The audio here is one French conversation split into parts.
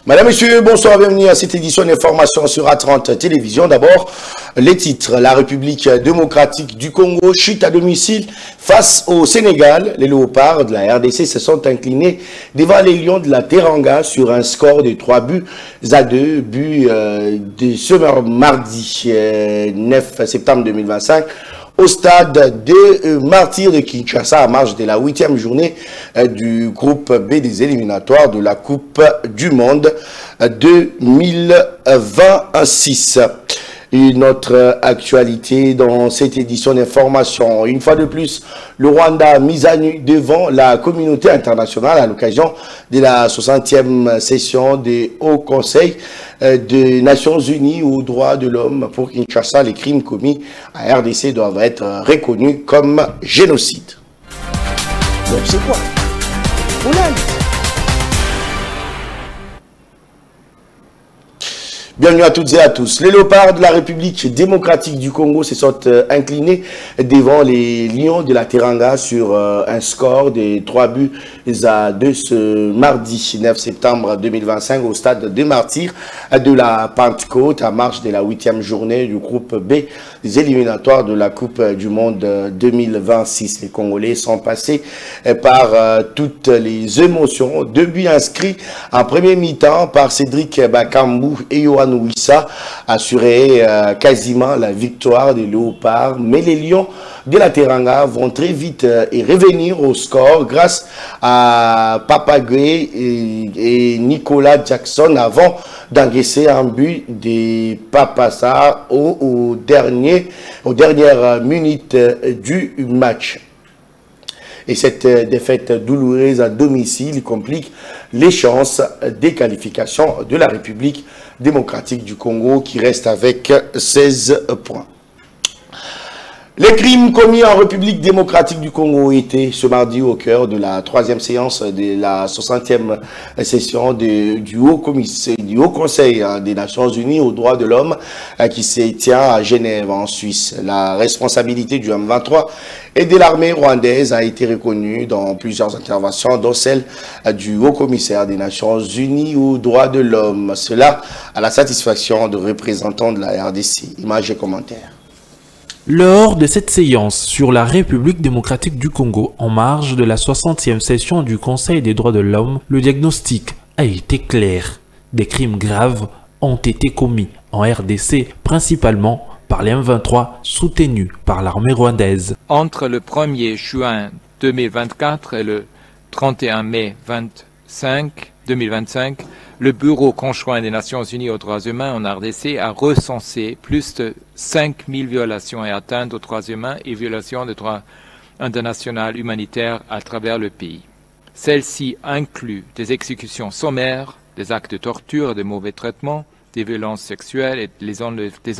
Madame, Monsieur, bonsoir, bienvenue à cette édition d'information sur A30 Télévision. D'abord, les titres. La République démocratique du Congo chute à domicile face au Sénégal. Les léopards de la RDC se sont inclinés devant les lions de la Teranga sur un score de 3-2, de ce mardi 9 septembre 2025. Au stade de Martyrs de Kinshasa, à marge de la 8e journée du groupe B des éliminatoires de la Coupe du Monde 2026. Une autre actualité dans cette édition d'information. Une fois de plus, le Rwanda a mis à nu devant la communauté internationale à l'occasion de la 60e session des Hauts Conseils des Nations Unies aux droits de l'homme. Pour Kinshasa, les crimes commis à RDC doivent être reconnus comme génocide. Donc c'est quoi? Bienvenue à toutes et à tous. Les léopards de la République démocratique du Congo se sont inclinés devant les lions de la Teranga sur un score de 3-2 ce mardi 9 septembre 2025 au stade des Martyrs de la Pentecôte à marche de la 8e journée du groupe B des éliminatoires de la Coupe du Monde 2026. Les Congolais sont passés par toutes les émotions. 2 buts inscrits en premier mi-temps par Cédric Bakambu et Yohan Wissa assurait quasiment la victoire des léopards, mais les lions de la Teranga vont très vite et revenir au score grâce à Papagwe et Nicolas Jackson avant d'encaisser un but des Papasa aux dernières minutes du match. Et cette défaite douloureuse à domicile complique les chances des qualifications de la République démocratique du Congo qui reste avec 16 points. Les crimes commis en République démocratique du Congo étaient ce mardi au cœur de la 3e séance de la 60e session du Haut Conseil des Nations Unies aux droits de l'homme qui se tient à Genève en Suisse. La responsabilité du M23 et de l'armée rwandaise a été reconnue dans plusieurs interventions, dont celle du Haut Commissaire des Nations Unies aux droits de l'homme. Cela à la satisfaction de représentants de la RDC. Images et commentaires. Lors de cette séance sur la République démocratique du Congo, en marge de la 60e session du Conseil des droits de l'homme, le diagnostic a été clair. Des crimes graves ont été commis en RDC, principalement par les M23 soutenus par l'armée rwandaise. Entre le 1er juin 2024 et le 31 mai 2025, le Bureau conjoint des Nations Unies aux droits humains en RDC a recensé plus de 5000 violations et atteintes aux droits humains et violations des droits internationaux humanitaires à travers le pays. Celles-ci incluent des exécutions sommaires, des actes de torture et de mauvais traitements, des violences sexuelles, et des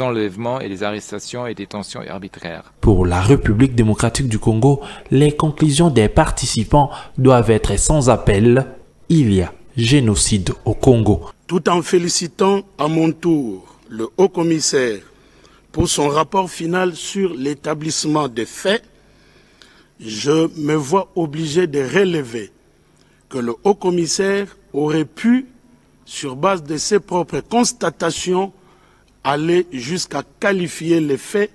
enlèvements et des arrestations et détentions arbitraires. Pour la République démocratique du Congo, les conclusions des participants doivent être sans appel. Il y a génocide au Congo. Tout en félicitant à mon tour le haut-commissaire pour son rapport final sur l'établissement des faits, je me vois obligé de relever que le haut-commissaire aurait pu, sur base de ses propres constatations, aller jusqu'à qualifier les faits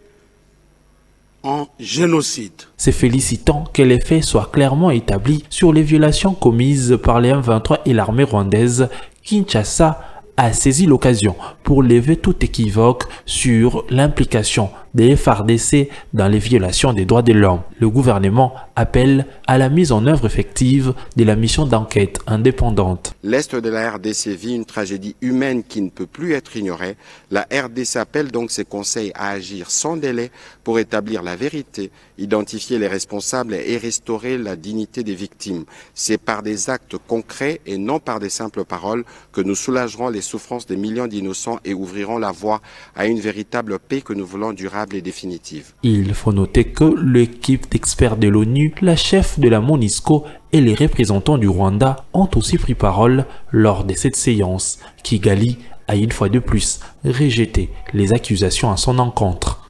en génocide. C'est félicitant que les faits soient clairement établis sur les violations commises par les M23 et l'armée rwandaise. Kinshasa a saisi l'occasion pour lever tout équivoque sur l'implication des FARDC dans les violations des droits de l'homme. Le gouvernement appelle à la mise en œuvre effective de la mission d'enquête indépendante. L'Est de la RDC vit une tragédie humaine qui ne peut plus être ignorée. La RDC appelle donc ses conseils à agir sans délai pour établir la vérité, identifier les responsables et restaurer la dignité des victimes. C'est par des actes concrets et non par des simples paroles que nous soulagerons les souffrances des millions d'innocents et ouvriront la voie à une véritable paix que nous voulons durable et définitive. Il faut noter que l'équipe d'experts de l'ONU, la chef de la MONUSCO et les représentants du Rwanda ont aussi pris parole lors de cette séance. Kigali a une fois de plus rejeté les accusations à son encontre.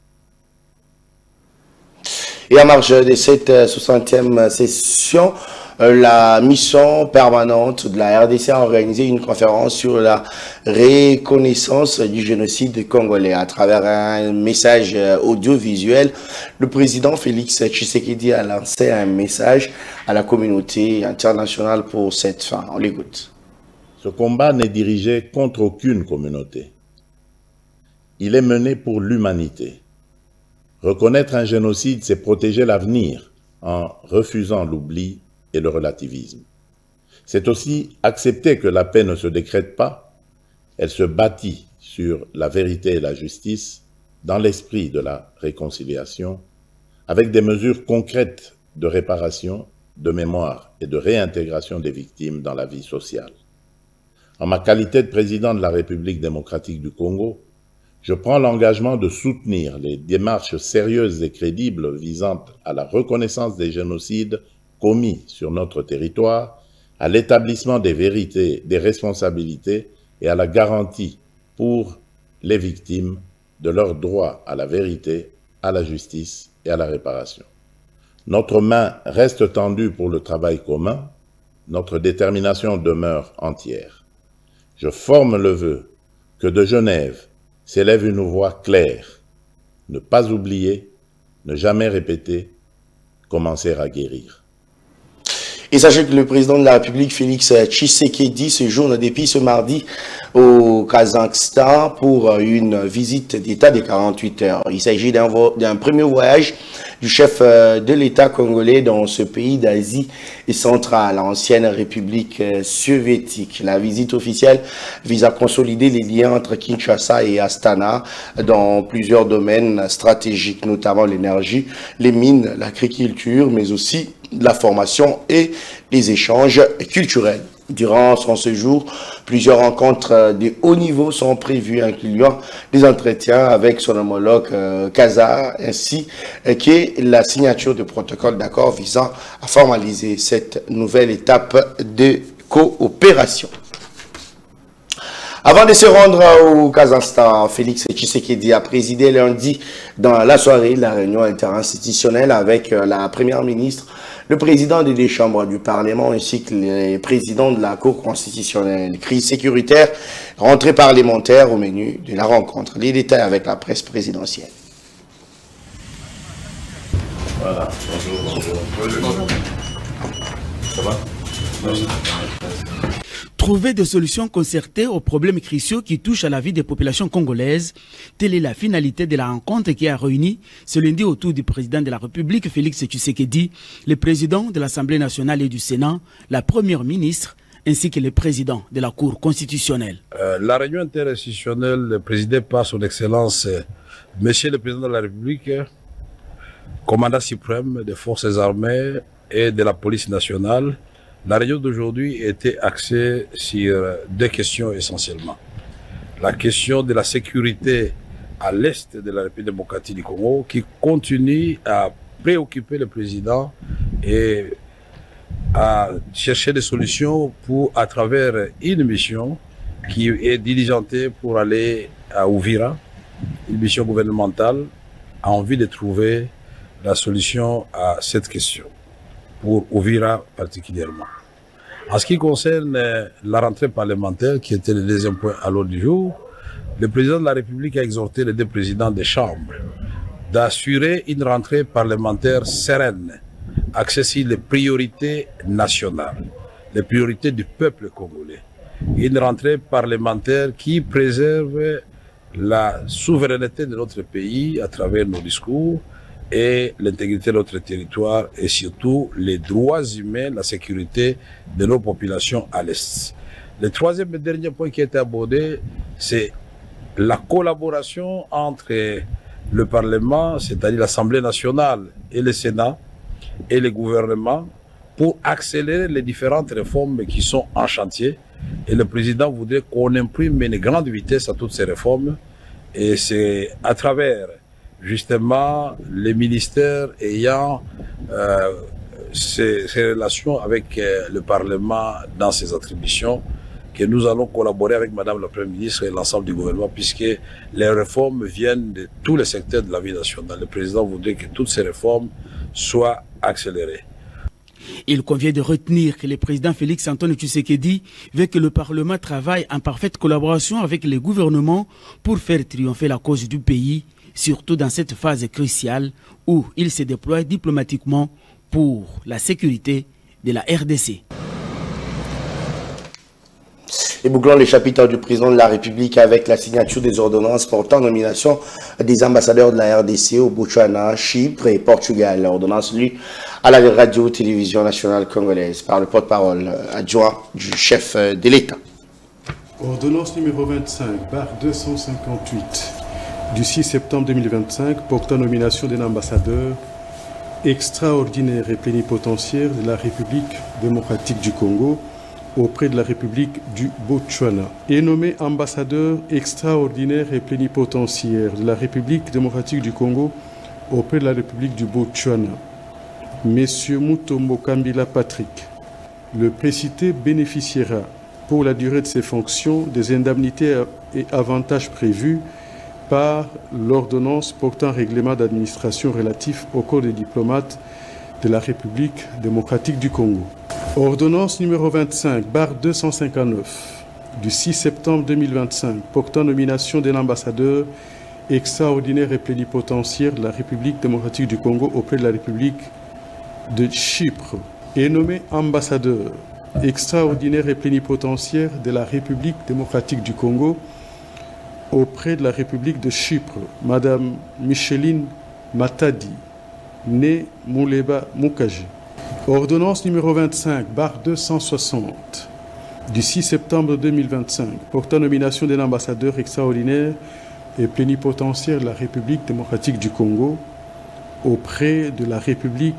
Et à marge de cette 60e session la mission permanente de la RDC a organisé une conférence sur la reconnaissance du génocide congolais. À travers un message audiovisuel, le président Félix Tshisekedi a lancé un message à la communauté internationale pour cette fin. On l'écoute. Ce combat n'est dirigé contre aucune communauté. Il est mené pour l'humanité. Reconnaître un génocide, c'est protéger l'avenir en refusant l'oubli et le relativisme. C'est aussi accepter que la paix ne se décrète pas, elle se bâtit sur la vérité et la justice dans l'esprit de la réconciliation, avec des mesures concrètes de réparation, de mémoire et de réintégration des victimes dans la vie sociale. En ma qualité de président de la République démocratique du Congo, je prends l'engagement de soutenir les démarches sérieuses et crédibles visant à la reconnaissance des génocides commis sur notre territoire, à l'établissement des vérités, des responsabilités et à la garantie pour les victimes de leur droit à la vérité, à la justice et à la réparation. Notre main reste tendue pour le travail commun, notre détermination demeure entière. Je forme le vœu que de Genève s'élève une voix claire, ne pas oublier, ne jamais répéter, commencer à guérir. Et sachez que le président de la République, Félix Tshisekedi, séjourne depuis ce mardi au Kazakhstan pour une visite d'État de 48 heures. Il s'agit d'un premier voyage du chef de l'État congolais dans ce pays d'Asie centrale, ancienne République soviétique. La visite officielle vise à consolider les liens entre Kinshasa et Astana dans plusieurs domaines stratégiques, notamment l'énergie, les mines, l'agriculture, mais aussi la formation et les échanges culturels. Durant son séjour, plusieurs rencontres de haut niveau sont prévues, incluant des entretiens avec son homologue kazakh, ainsi que la signature de protocole d'accord visant à formaliser cette nouvelle étape de coopération. Avant de se rendre au Kazakhstan, Félix Tshisekedi a présidé lundi dans la soirée la réunion interinstitutionnelle avec la première ministre, le président des deux chambres du Parlement ainsi que les présidents de la Cour constitutionnelle. Crise sécuritaire, rentrée parlementaire au menu de la rencontre. Les détails avec la presse présidentielle. Voilà, bonjour. Ça va? Trouver des solutions concertées aux problèmes cruciaux qui touchent à la vie des populations congolaises, telle est la finalité de la rencontre qui a réuni ce lundi autour du président de la République, Félix Tshisekedi, le président de l'Assemblée nationale et du Sénat, la première ministre, ainsi que le président de la Cour constitutionnelle. La réunion interinstitutionnelle présidée par son Excellence, Monsieur le Président de la République, commandant suprême des forces armées et de la police nationale. La réunion d'aujourd'hui était axée sur deux questions essentiellement. La question de la sécurité à l'est de la République démocratique du Congo qui continue à préoccuper le président et à chercher des solutions pour, à travers une mission qui est diligentée pour aller à Uvira, une mission gouvernementale, a envie de trouver la solution à cette question, pour Uvira particulièrement. En ce qui concerne la rentrée parlementaire, qui était le deuxième point à l'ordre du jour, le président de la République a exhorté les deux présidents des chambres d'assurer une rentrée parlementaire sereine, axée sur les priorités nationales, les priorités du peuple congolais. Une rentrée parlementaire qui préserve la souveraineté de notre pays à travers nos discours et l'intégrité de notre territoire et surtout les droits humains, la sécurité de nos populations à l'Est. Le troisième et dernier point qui a été abordé, c'est la collaboration entre le Parlement, c'est-à-dire l'Assemblée nationale et le Sénat et le gouvernement pour accélérer les différentes réformes qui sont en chantier. Et le président voudrait qu'on imprime une grande vitesse à toutes ces réformes. Et c'est à travers justement les ministères ayant ces relations avec le Parlement dans ses attributions que nous allons collaborer avec Madame la Première ministre et l'ensemble du gouvernement puisque les réformes viennent de tous les secteurs de la vie nationale. Le président voudrait que toutes ces réformes soient accélérées. Il convient de retenir que le président Félix Antoine Tshisekedi veut que le Parlement travaille en parfaite collaboration avec les gouvernements pour faire triompher la cause du pays, surtout dans cette phase cruciale où il se déploie diplomatiquement pour la sécurité de la RDC. Et bouclons les chapitres du président de la République avec la signature des ordonnances portant nomination des ambassadeurs de la RDC au Botswana, Chypre et Portugal. L'ordonnance lue à la radio-télévision nationale congolaise par le porte-parole adjoint du chef de l'État. Ordonnance numéro 25/258 du 6 septembre 2025 portant nomination d'un ambassadeur extraordinaire et plénipotentiaire de la République démocratique du Congo auprès de la République du Botswana est nommé ambassadeur extraordinaire et plénipotentiaire de la République démocratique du Congo auprès de la République du Botswana, Monsieur Mutombo Kambila Patrick. Le précité bénéficiera pour la durée de ses fonctions des indemnités et avantages prévus par l'ordonnance portant règlement d'administration relatif au corps des diplomates de la République démocratique du Congo. Ordonnance numéro 25/259 du 6 septembre 2025 portant nomination d'un ambassadeur extraordinaire et plénipotentiaire de la République démocratique du Congo auprès de la République de Chypre est nommé ambassadeur extraordinaire et plénipotentiaire de la République démocratique du Congo auprès de la République de Chypre, Madame Micheline Matadi, née Mouleba Mukaji. Ordonnance numéro 25/260 du 6 septembre 2025 portant nomination d'un ambassadeur extraordinaire et plénipotentiaire de la République démocratique du Congo auprès de la République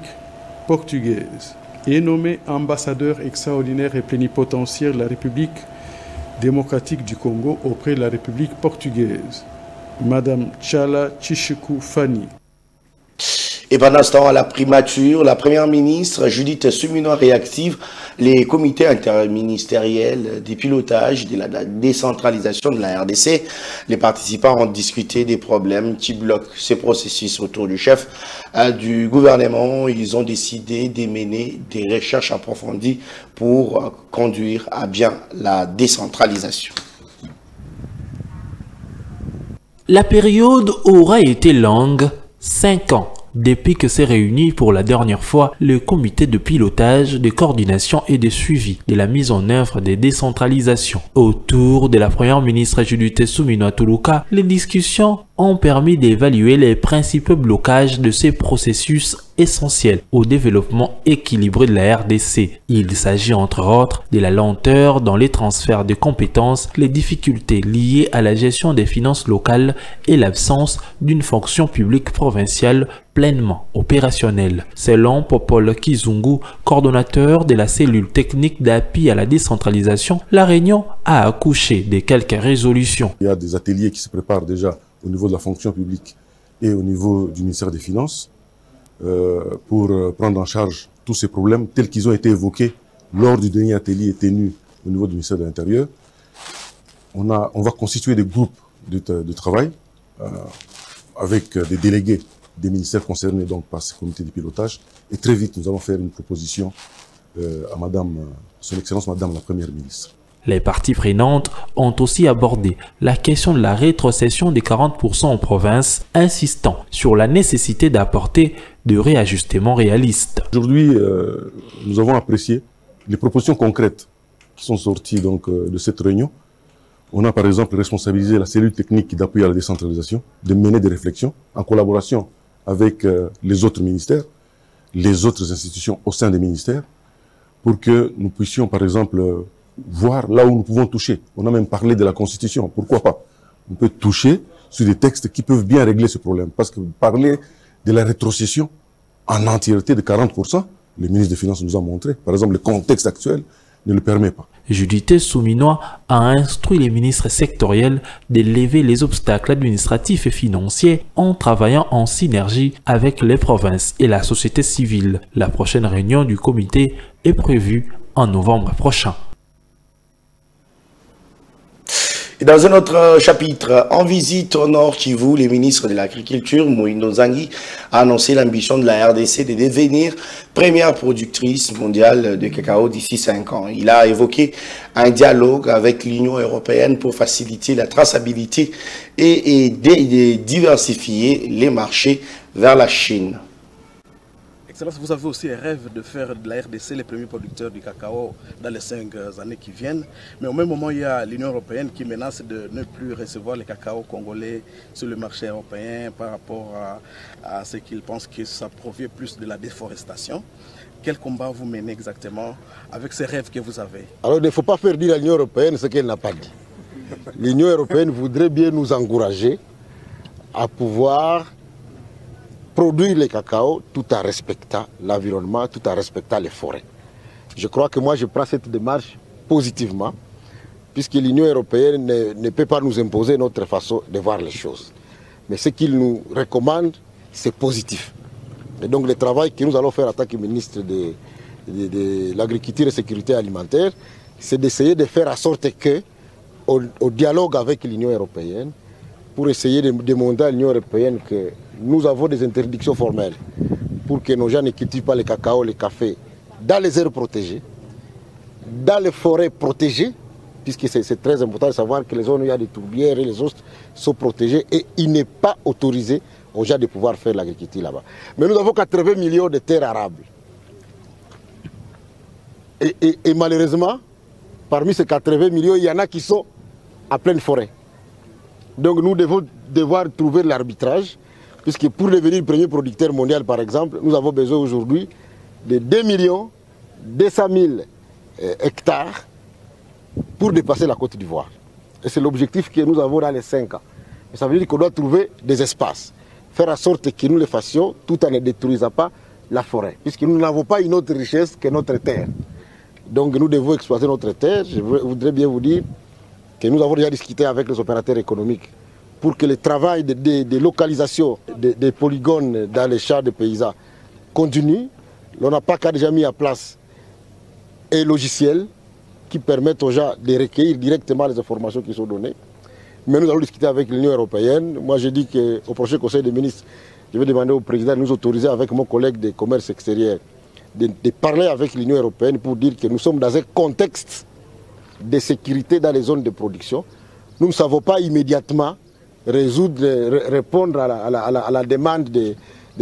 portugaise est nommé ambassadeur extraordinaire et plénipotentiaire de la République démocratique du Congo auprès de la République portugaise, Madame Tchala Tshishiku Fani. Et pendant ce temps, à la primature, la première ministre Judith Suminwa réactive les comités interministériels des pilotages de la décentralisation de la RDC. Les participants ont discuté des problèmes qui bloquent ces processus autour du chef du gouvernement. Ils ont décidé de mener des recherches approfondies pour conduire à bien la décentralisation. La période aura été longue, 5 ans. Depuis que s'est réuni pour la dernière fois le comité de pilotage, de coordination et de suivi de la mise en œuvre des décentralisations. Autour de la première ministre Judith Suminwa Tuluka, les discussions ont permis d'évaluer les principaux blocages de ces processus essentiels au développement équilibré de la RDC. Il s'agit entre autres de la lenteur dans les transferts de compétences, les difficultés liées à la gestion des finances locales et l'absence d'une fonction publique provinciale pleinement opérationnelle. Selon Popol Kizungu, coordonnateur de la cellule technique d'appui à la décentralisation, la réunion a accouché de quelques résolutions. Il y a des ateliers qui se préparent déjà au niveau de la fonction publique et au niveau du ministère des Finances pour prendre en charge tous ces problèmes tels qu'ils ont été évoqués lors du dernier atelier tenu au niveau du ministère de l'Intérieur. On va constituer des groupes de travail avec des délégués des ministères concernés donc par ces comités de pilotage. Et très vite, nous allons faire une proposition à Son Excellence Madame la Première ministre. Les parties prenantes ont aussi abordé la question de la rétrocession des 40% en province, insistant sur la nécessité d'apporter de réajustements réalistes. Aujourd'hui, nous avons apprécié les propositions concrètes qui sont sorties donc, de cette réunion. On a par exemple responsabilisé la cellule technique d'appui à la décentralisation de mener des réflexions en collaboration avec les autres ministères, les autres institutions au sein des ministères, pour que nous puissions par exemple voir là où nous pouvons toucher. On a même parlé de la Constitution, pourquoi pas? On peut toucher sur des textes qui peuvent bien régler ce problème. Parce que parler de la rétrocession en entièreté de 40%, le ministre des Finances nous a montré, par exemple, le contexte actuel ne le permet pas. Judith Suminwa a instruit les ministres sectoriels de lever les obstacles administratifs et financiers en travaillant en synergie avec les provinces et la société civile. La prochaine réunion du comité est prévue en novembre prochain. Et dans un autre chapitre, en visite au Nord Kivu, le ministre de l'Agriculture, Moïno Zangi, a annoncé l'ambition de la RDC de devenir première productrice mondiale de cacao d'ici 5 ans. Il a évoqué un dialogue avec l'Union européenne pour faciliter la traçabilité et diversifier les marchés vers la Chine. Excellence, vous avez aussi un rêve de faire de la RDC les premiers producteurs du cacao dans les 5 années qui viennent. Mais au même moment, il y a l'Union européenne qui menace de ne plus recevoir les cacao congolais sur le marché européen par rapport à ce qu'ils pensent que ça provient plus de la déforestation. Quel combat vous menez exactement avec ces rêves que vous avez? Alors, il ne faut pas faire dire à l'Union européenne ce qu'elle n'a pas dit. L'Union européenne voudrait bien nous encourager à pouvoir produire le cacao tout en respectant l'environnement, tout en respectant les forêts. Je crois que moi je prends cette démarche positivement, puisque l'Union européenne ne peut pas nous imposer notre façon de voir les choses. Mais ce qu'il nous recommande, c'est positif. Et donc le travail que nous allons faire en tant que ministre de l'Agriculture et de la Sécurité alimentaire, c'est d'essayer de faire en sorte que, au dialogue avec l'Union européenne, pour essayer de demander à l'Union européenne que nous avons des interdictions formelles pour que nos gens ne cultivent pas le cacao, le café dans les aires protégées, dans les forêts protégées, puisque c'est très important de savoir que les zones où il y a des tourbières et les autres sont protégées et il n'est pas autorisé aux gens de pouvoir faire l'agriculture là-bas. Mais nous avons 80 millions de terres arables. Et malheureusement, parmi ces 80 millions, il y en a qui sont à pleine forêt. Donc nous devons devoir trouver l'arbitrage, puisque pour devenir premier producteur mondial, par exemple, nous avons besoin aujourd'hui de 2 200 000 hectares pour dépasser la Côte d'Ivoire. Et c'est l'objectif que nous avons dans les 5 ans. Et ça veut dire qu'on doit trouver des espaces, faire en sorte que nous les fassions tout en ne détruisant pas la forêt, puisque nous n'avons pas une autre richesse que notre terre. Donc nous devons exploiter notre terre. Je voudrais bien vous dire que nous avons déjà discuté avec les opérateurs économiques pour que le travail de localisation des polygones dans les champs des paysans continue. On n'a pas qu'à déjà mis en place un logiciel qui permette aux gens de recueillir directement les informations qui sont données. Mais nous allons discuter avec l'Union européenne. Moi, j'ai dit qu'au prochain Conseil des ministres, je vais demander au président de nous autoriser avec mon collègue de commerce extérieur de parler avec l'Union européenne pour dire que nous sommes dans un contexte de sécurité dans les zones de production. Nous ne savons pas immédiatement répondre à la demande de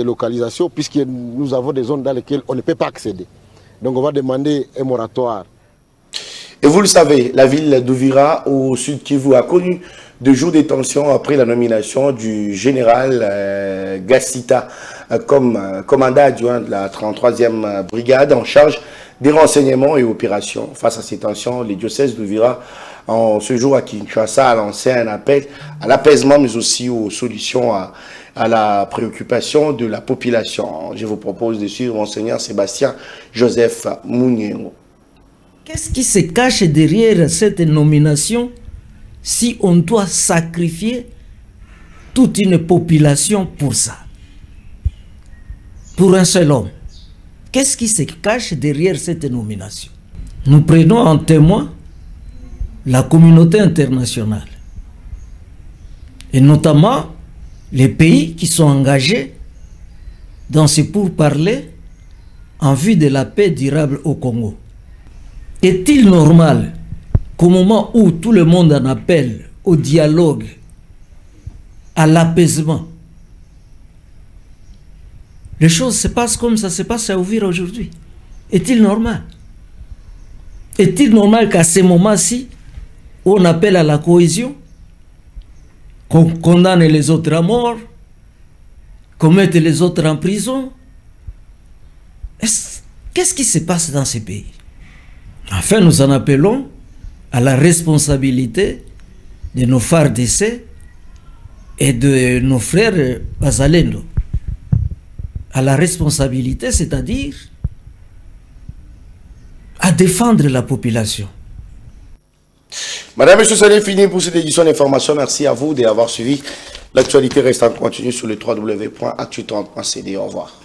localisation, puisque nous avons des zones dans lesquelles on ne peut pas accéder. Donc on va demander un moratoire. Et vous le savez, la ville d'Uvira au sud Kivu a connu 2 jours de tension après la nomination du général Gassita comme commandant adjoint de la 33e brigade en charge des renseignements et opérations. Face à ces tensions, les diocèses d'Uvira, en ce jour à Kinshasa, a lancé un appel à l'apaisement, mais aussi aux solutions à la préoccupation de la population. Je vous propose de suivre Monseigneur Sébastien Joseph Mouniero. Qu'est-ce qui se cache derrière cette nomination si on doit sacrifier toute une population pour ça? Pour un seul homme. Qu'est-ce qui se cache derrière cette nomination? Nous prenons en témoin la communauté internationale. Et notamment les pays qui sont engagés dans ces pourparlers en vue de la paix durable au Congo. Est-il normal qu'au moment où tout le monde en appelle au dialogue, à l'apaisement, les choses se passent comme ça se passe à Uvira aujourd'hui? Est-il normal? Est-il normal qu'à ce moment-ci, on appelle à la cohésion, qu'on condamne les autres à mort, qu'on mette les autres en prison? Qu'est-ce qui se passe dans ces pays? Enfin, nous en appelons à la responsabilité de nos FARDC et de nos frères Bazalendo. À la responsabilité, c'est-à-dire à défendre la population. Madame et Monsieur, c'est fini pour cette édition d'information. Merci à vous d'avoir suivi. L'actualité reste en continu sur le www.actu30.cd. Au revoir.